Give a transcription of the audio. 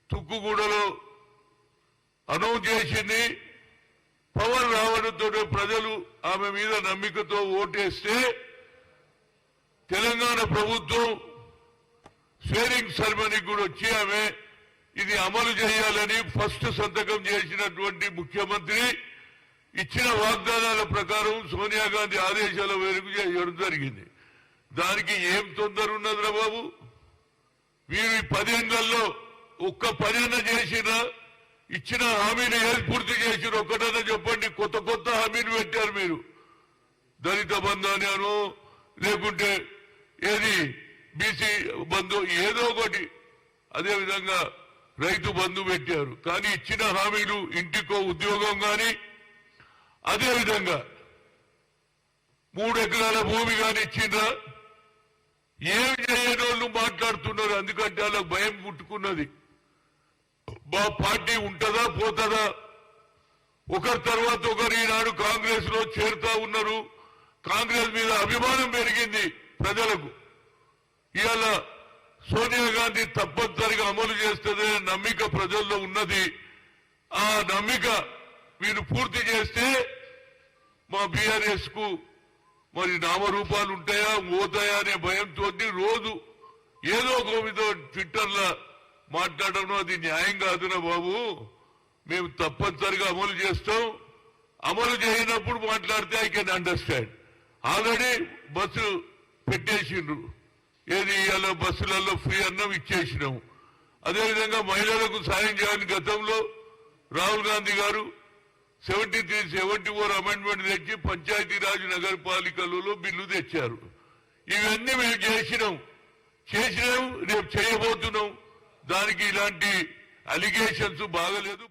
తుక్కుగూడలో announce చేసింది. పవన్ రావడంతో ప్రజలు ఆమె మీద నమ్మికతో ఓటేస్తే తెలంగాణ ప్రభుత్వం స్వేరింగ్ సెరమనీకి కూడా వచ్చి ఆమె ఇది అమలు చేయాలని ఫస్ట్ సంతకం చేసినటువంటి ముఖ్యమంత్రి ఇచ్చిన వాగ్దానాల ప్రకారం సోనియా గాంధీ ఆదేశాల మేరకు చేయడం జరిగింది. దానికి ఏం తొందర ఉన్నదిరా బాబు? మీరు 10 ఏళ్లలో ఒక్క పనైనా చేసినా, ఇచ్చిన హామీలు ఏది పూర్తి చేసినా ఒక్కటన్నా చెప్పండి. కొత్త కొత్త హామీలు పెట్టారు మీరు. దళిత బంధాన్ని అను, లేకుంటే ఏది బీసీ బంధు ఏదో ఒకటి, అదేవిధంగా రైతు బంధు పెట్టారు. కానీ ఇచ్చిన హామీలు ఇంటికో ఉద్యోగం కానీ, అదేవిధంగా 3 ఎకరాల భూమి కానీ ఇచ్చిండ్రా? ఏమి చేయని వాళ్ళు మాట్లాడుతున్నారు. ఎందుకంటే వాళ్ళకి భయం పుట్టుకున్నది. మా పార్టీ ఉంటుందా పోతుందా? ఒకరి తర్వాత ఒకరు ఈనాడు కాంగ్రెస్ లో చేరుతా ఉన్నారు. కాంగ్రెస్ మీద అభిమానం పెరిగింది ప్రజలకు. ఇవాళ సోనియా గాంధీ తప్పనిసరిగా అమలు చేస్తుందనే నమ్మిక ప్రజల్లో ఉన్నది. ఆ నమ్మిక మీరు పూర్తి చేస్తే మా బీఆర్ఎస్ కు మరి నామరూపాలు ఉంటాయా పోతాయా అనే భయంతో రోజు ఏదో ఒక మీద ట్విట్టర్లో మాట్లాడడం అది న్యాయం కాదురా బాబు. మేము తప్పనిసరిగా అమలు చేస్తాం. అమలు చేయనప్పుడు మాట్లాడితే I can understand. Already bus పెట్టేసిండ్రు. ఏది ఇవాళ బస్సులలో ఫ్రీ అన్నం ఇచ్చేసినాం. అదేవిధంగా మహిళలకు సాయం చేయాలని గతంలో రాహుల్ గాంధీ గారు 73, 74 అమెండ్మెంట్ తెచ్చి పంచాయతీరాజ్ నగరపాలికలలో బిల్లు తెచ్చారు. ఇవన్నీ మేము చేసినాం, రేపు చేయబోతున్నాం. దానికి ఇలాంటి అలిగేషన్స్ బాగలేదు.